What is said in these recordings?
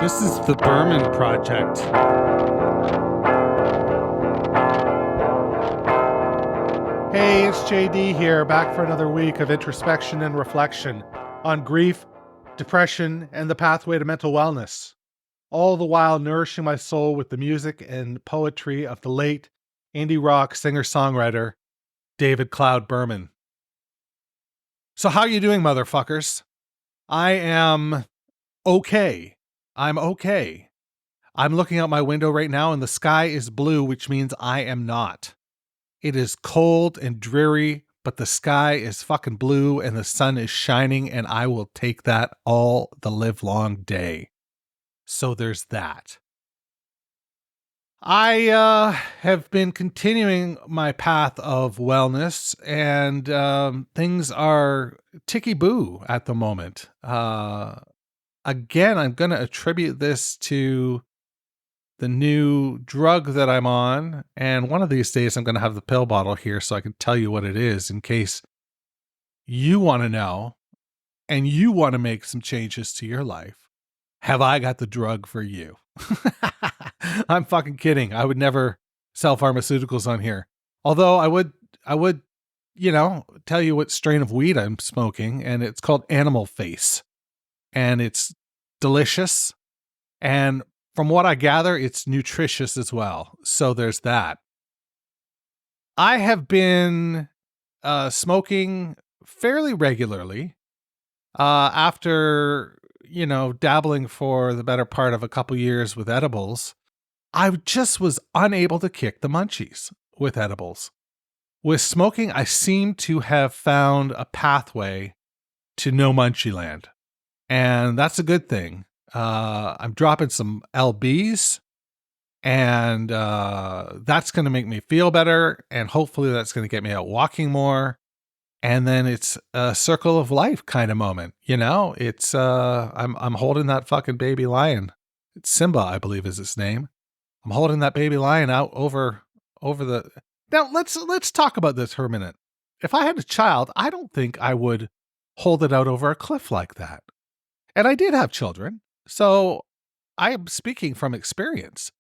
This is the Berman Project. Hey, it's JD here, back for another week of introspection and reflection on grief, depression, and the pathway to mental wellness, all the while nourishing my soul with the music and poetry of the late indie rock singer-songwriter David Cloud Berman. So how you doing, motherfuckers? I am okay. I'm okay. I'm looking out my window right now and the sky is blue, which means I am not. It is cold and dreary, but the sky is fucking blue and the sun is shining, and I will take that all the livelong day. So there's that. I have been continuing my path of wellness, and things are ticky-boo at the moment. Again, I'm going to attribute this to the new drug that I'm on, and one of these days I'm going to have the pill bottle here so I can tell you what it is in case you want to know and you want to make some changes to your life. Have I got the drug for you? I'm fucking kidding. I would never sell pharmaceuticals on here. Although I would, tell you what strain of weed I'm smoking, and it's called Animal Face. And it's delicious. And from what I gather, it's nutritious as well. So there's that. I have been smoking fairly regularly after, dabbling for the better part of a couple years with edibles. I just was unable to kick the munchies with edibles. With smoking, I seem to have found a pathway to no munchie land. And that's a good thing. I'm dropping some LBs, and that's going to make me feel better, and hopefully that's going to get me out walking more. And then it's a circle of life kind of moment, It's I'm holding that fucking baby lion. It's Simba, I believe is its name. I'm holding that baby lion out over the. Now let's talk about this for a minute. If I had a child, I don't think I would hold it out over a cliff like that. And I did have children, so I am speaking from experience.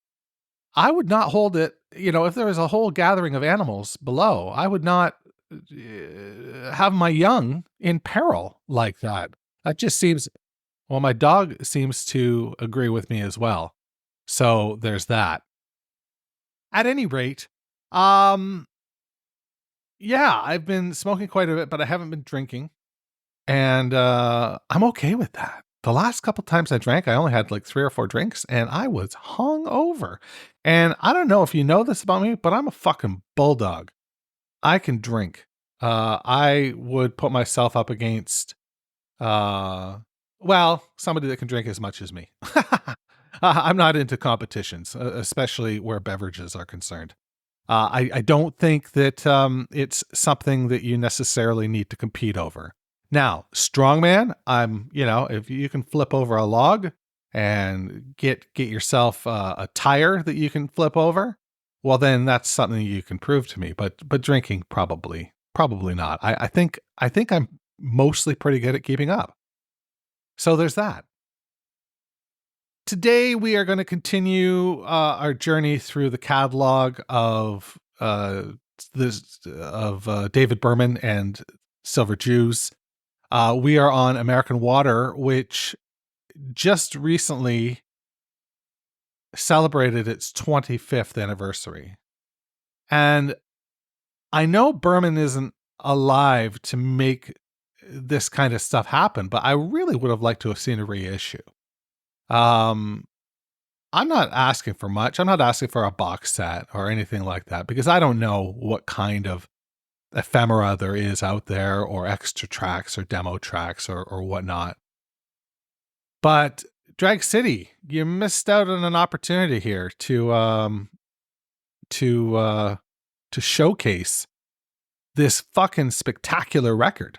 I would not hold it, if there was a whole gathering of animals below, I would not have my young in peril like that. That just seems, well, my dog seems to agree with me as well. So there's that. At any rate, yeah, I've been smoking quite a bit, but I haven't been drinking. And I'm okay with that. The last couple times I drank, I only had like 3 or 4 drinks, and I was hungover. And I don't know if you know this about me, but I'm a fucking bulldog. I can drink. I would put myself up against, somebody that can drink as much as me. I'm not into competitions, especially where beverages are concerned. I don't think that it's something that you necessarily need to compete over. Now, strongman, if you can flip over a log and get yourself a tire that you can flip over, well, then that's something you can prove to me. But drinking, probably not. I think I'm mostly pretty good at keeping up. So there's that. Today we are going to continue our journey through the catalog of David Berman and Silver Jews. We are on American Water, which just recently celebrated its 25th anniversary. And I know Berman isn't alive to make this kind of stuff happen, but I really would have liked to have seen a reissue. I'm not asking for much. I'm not asking for a box set or anything like that, because I don't know what kind of ephemera there is out there, or extra tracks or demo tracks or whatnot. But Drag City, you missed out on an opportunity here to showcase this fucking spectacular record.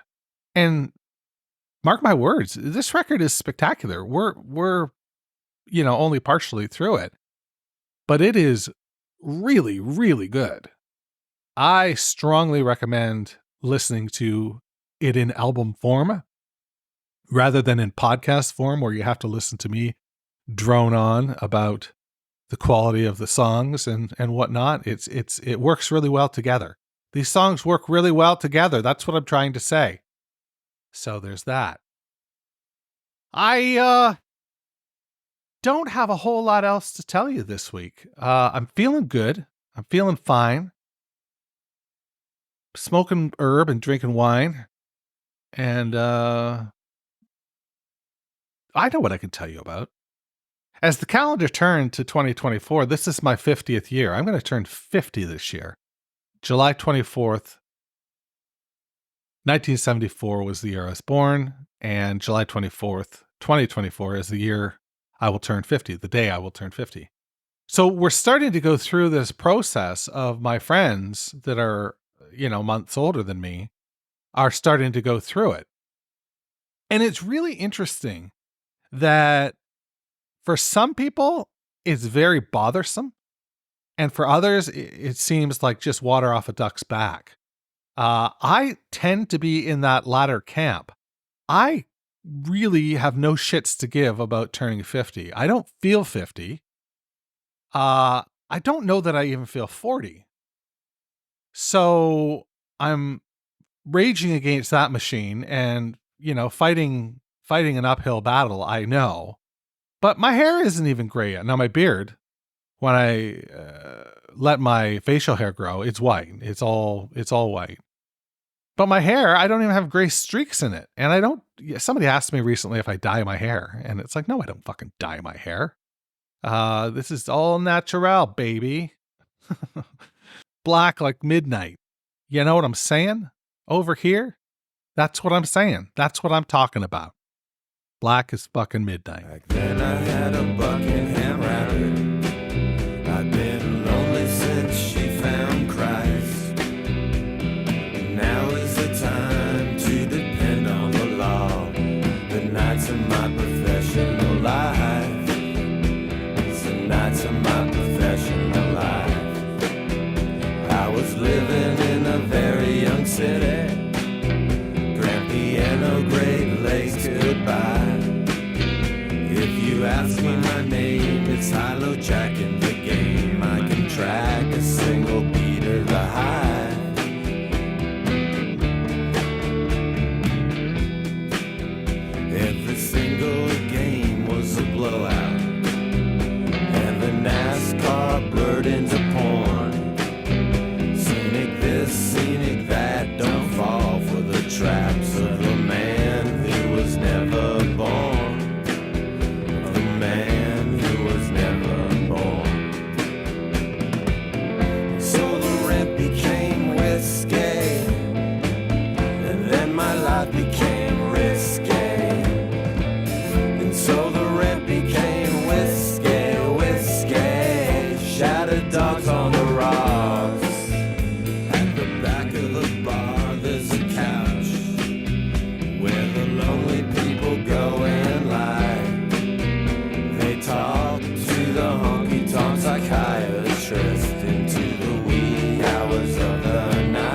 And mark my words, this record is spectacular. We're only partially through it, but it is really, really good. I strongly recommend listening to it in album form rather than in podcast form, where you have to listen to me drone on about the quality of the songs and whatnot. It works really well together. These songs work really well together. That's what I'm trying to say. So there's that. I don't have a whole lot else to tell you this week. I'm feeling good. I'm feeling fine. Smoking herb and drinking wine. And I know what I can tell you about. As the calendar turned to 2024, this is my 50th year. I'm going to turn 50 this year. July 24th, 1974 was the year I was born, and July 24th, 2024 is the year I will turn 50, the day I will turn 50. So we're starting to go through this process of my friends that are, months older than me are starting to go through it. And it's really interesting that for some people, it's very bothersome. And for others, it seems like just water off a duck's back. I tend to be in that latter camp. I really have no shits to give about turning 50. I don't feel 50. I don't know that I even feel 40. So I'm raging against that machine and, fighting an uphill battle, I know. But my hair isn't even gray yet. Now my beard, when I let my facial hair grow, it's white. It's all white. But my hair, I don't even have gray streaks in it. And somebody asked me recently if I dye my hair. And it's like, no, I don't fucking dye my hair. This is all natural, baby. Black like midnight. You know what I'm saying? Over here, that's what I'm saying. That's what I'm talking about. Black is fucking midnight. Back then I had a Buckingham rabbit. I'd been lonely since she found Christ. Now is the time to depend on the law. The nights of my professional life. It's the nights of my professional life. I was living in a very young city. Grand piano, Great Lakes, goodbye. If you ask me my name, it's high-low jack in the game. I can track a single beat or the high. Every single game was a blowout, and the NASCAR blurred into porn. Scenic this, scenic that, don't fall for the traps of a man who was never born. Became risky, and so the rent became whiskey. Shattered dogs on the rocks. At the back of the bar there's a couch where the lonely people go and lie. They talk to the honky-tonk psychiatrist into the wee hours of the night.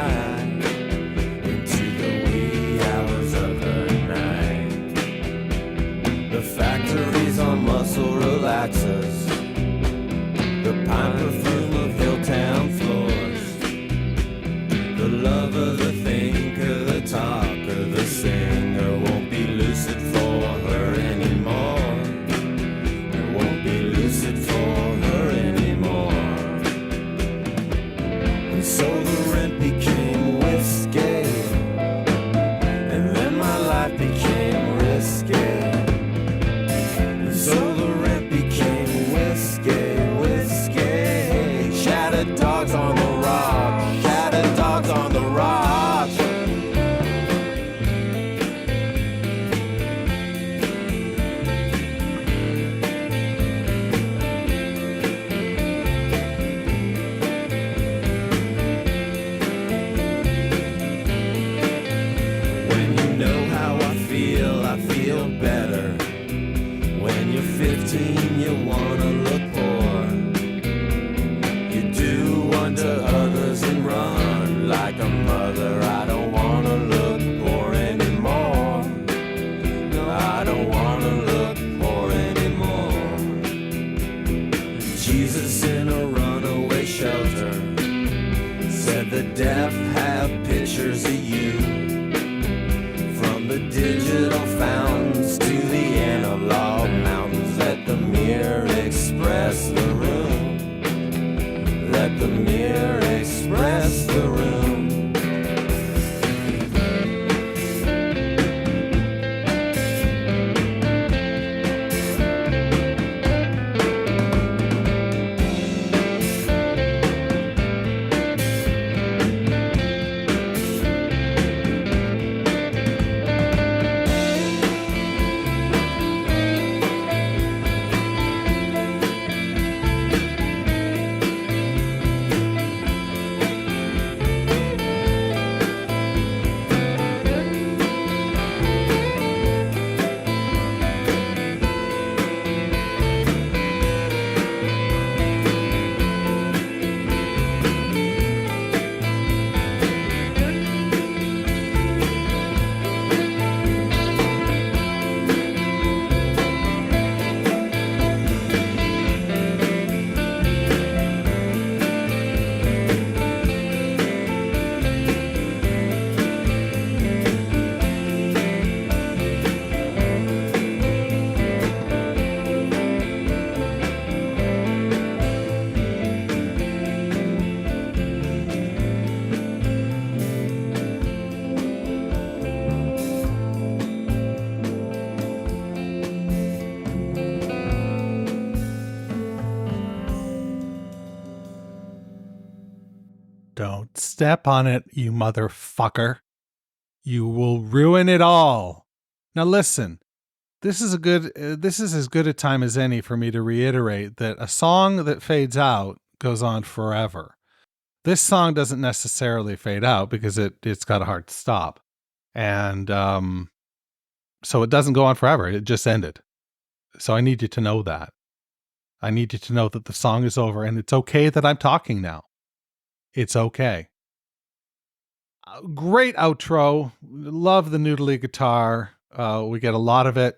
Muscle relaxers, the pine perfume of Hilltown floors, the lover, the thinker, the talker, the singer won't be lucid for her anymore. It won't be lucid for her anymore. And so the rent became whiskey, and then my life became risky. So the rent became whiskey, whiskey. Shattered dogs on the rock, shattered dogs on the rock. When you know how I feel better. When you're 15, you wanna look poor. You do unto others and run like a mother. I don't wanna look poor anymore. No, I don't wanna look poor anymore. Don't step on it, you motherfucker. You will ruin it all. Now listen, this is as good a time as any for me to reiterate that a song that fades out goes on forever. This song doesn't necessarily fade out because it's got a hard stop. And so it doesn't go on forever. It just ended. So I need you to know that. I need you to know that the song is over and it's okay that I'm talking now. It's okay. Great outro. Love the noodly guitar. We get a lot of it,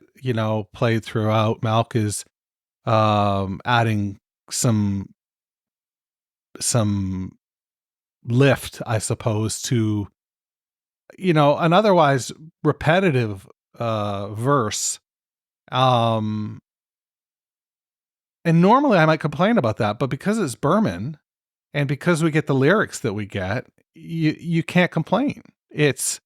played throughout. Malk is adding some lift, I suppose, to an otherwise repetitive verse. And normally I might complain about that, but because it's Berman and because we get the lyrics that we get, you can't complain. It's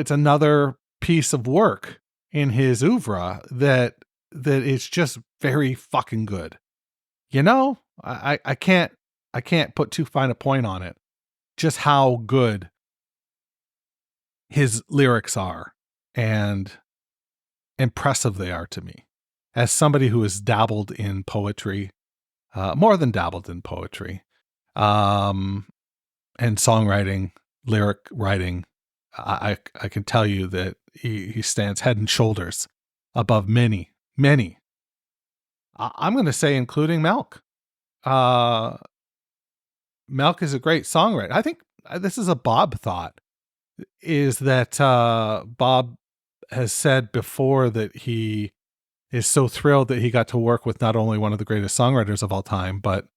another piece of work in his oeuvre that is just very fucking good. I can't put too fine a point on it, just how good his lyrics are and impressive they are to me. As somebody who has dabbled in poetry, more than dabbled in poetry, and songwriting, lyric writing, I can tell you that he stands head and shoulders above many. I'm going to say including Malk. Malk is a great songwriter. I think this is a Bob thought, is that Bob has said before that he is so thrilled that he got to work with not only one of the greatest songwriters of all time, but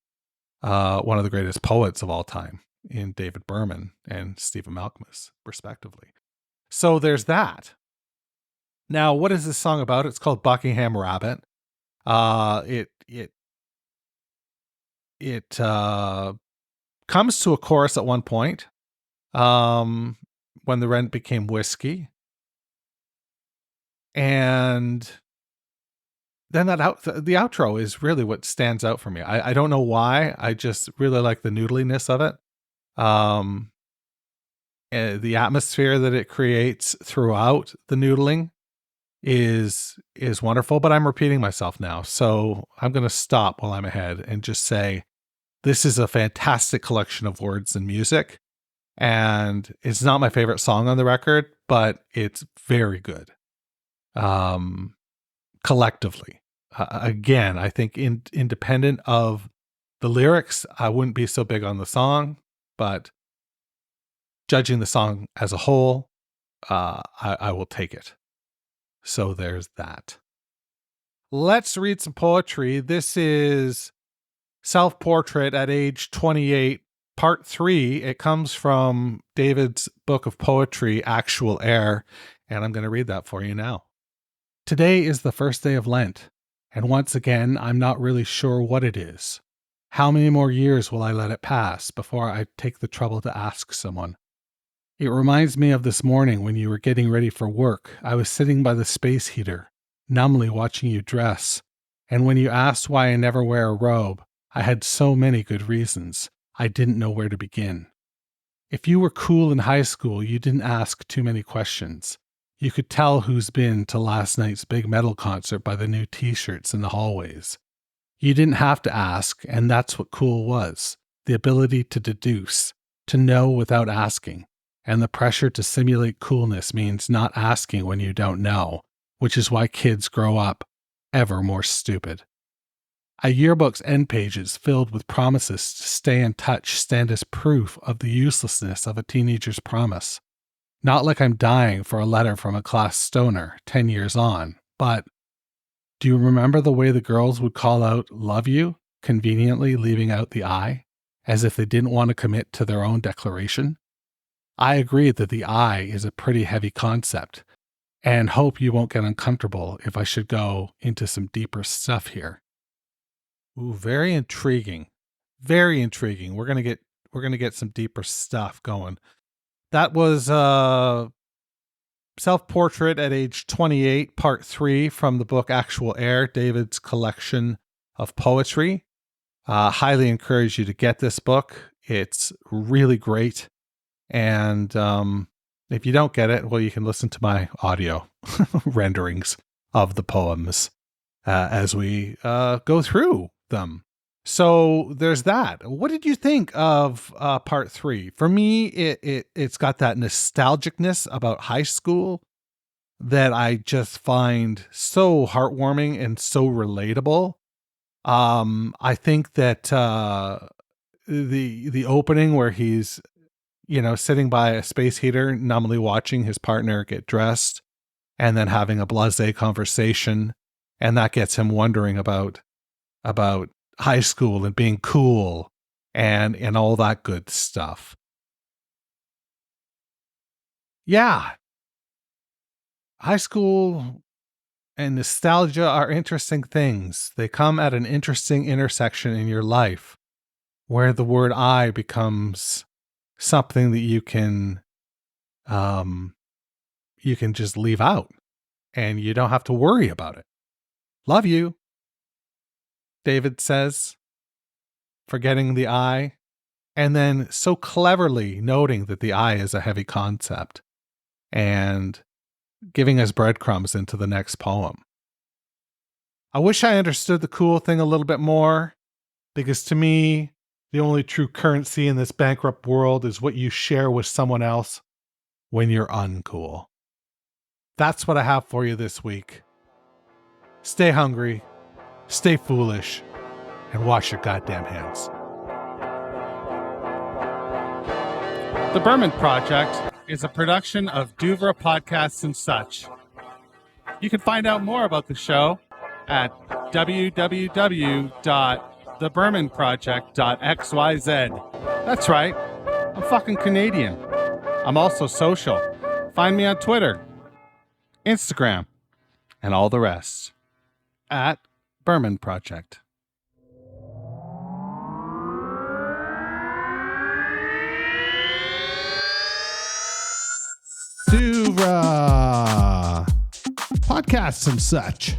one of the greatest poets of all time in David Berman and Stephen Malkmus, respectively. So there's that. Now, what is this song about? It's called Buckingham Rabbit. It comes to a chorus at one point, when the rent became whiskey. And then the outro is really what stands out for me. I don't know why. I just really like the noodliness of it. The atmosphere that it creates throughout the noodling is wonderful, but I'm repeating myself now. So I'm going to stop while I'm ahead and just say, this is a fantastic collection of words and music. And it's not my favorite song on the record, but it's very good. Collectively. Again, I think independent of the lyrics, I wouldn't be so big on the song, but judging the song as a whole, I will take it. So there's that. Let's read some poetry. This is Self-Portrait at Age 28, Part 3. It comes from David's book of poetry, Actual Air, and I'm going to read that for you now. Today is the first day of Lent. And once again, I'm not really sure what it is. How many more years will I let it pass before I take the trouble to ask someone? It reminds me of this morning when you were getting ready for work. I was sitting by the space heater, numbly watching you dress. And when you asked why I never wear a robe, I had so many good reasons. I didn't know where to begin. If you were cool in high school, you didn't ask too many questions. You could tell who's been to last night's big metal concert by the new t-shirts in the hallways. You didn't have to ask, and that's what cool was. The ability to deduce, to know without asking. And the pressure to simulate coolness means not asking when you don't know, which is why kids grow up ever more stupid. A yearbook's end pages filled with promises to stay in touch stand as proof of the uselessness of a teenager's promise. Not like I'm dying for a letter from a class stoner 10 years on, but do you remember the way the girls would call out, "love you," conveniently leaving out the I, as if they didn't want to commit to their own declaration? I agree that the I is a pretty heavy concept, and hope you won't get uncomfortable if I should go into some deeper stuff here. Ooh, very intriguing. Very intriguing. We're gonna get some deeper stuff going. That was Self-Portrait at Age 28, Part 3 from the book Actual Air, David's collection of poetry. Highly encourage you to get this book. It's really great. And if you don't get it, well, you can listen to my audio renderings of the poems as we go through them. So there's that. What did you think of part 3? For me, it's got that nostalgicness about high school that I just find so heartwarming and so relatable. I think that the opening where he's sitting by a space heater, numbly watching his partner get dressed, and then having a blasé conversation, and that gets him wondering about high school and being cool and all that good stuff. Yeah. High school and nostalgia are interesting things. They come at an interesting intersection in your life where the word I becomes something that you can just leave out and you don't have to worry about it. Love you, David says, forgetting the I, and then so cleverly noting that the I is a heavy concept and giving us breadcrumbs into the next poem. I wish I understood the cool thing a little bit more, because to me, the only true currency in this bankrupt world is what you share with someone else when you're uncool. That's what I have for you this week. Stay hungry, stay foolish, and wash your goddamn hands. The Berman Project is a production of Douvra Podcasts and Such. You can find out more about the show at www.thebermanproject.xyz. That's right, I'm fucking Canadian. I'm also social. Find me on Twitter, Instagram, and all the rest at Berman Project. Douvra Podcasts and Such.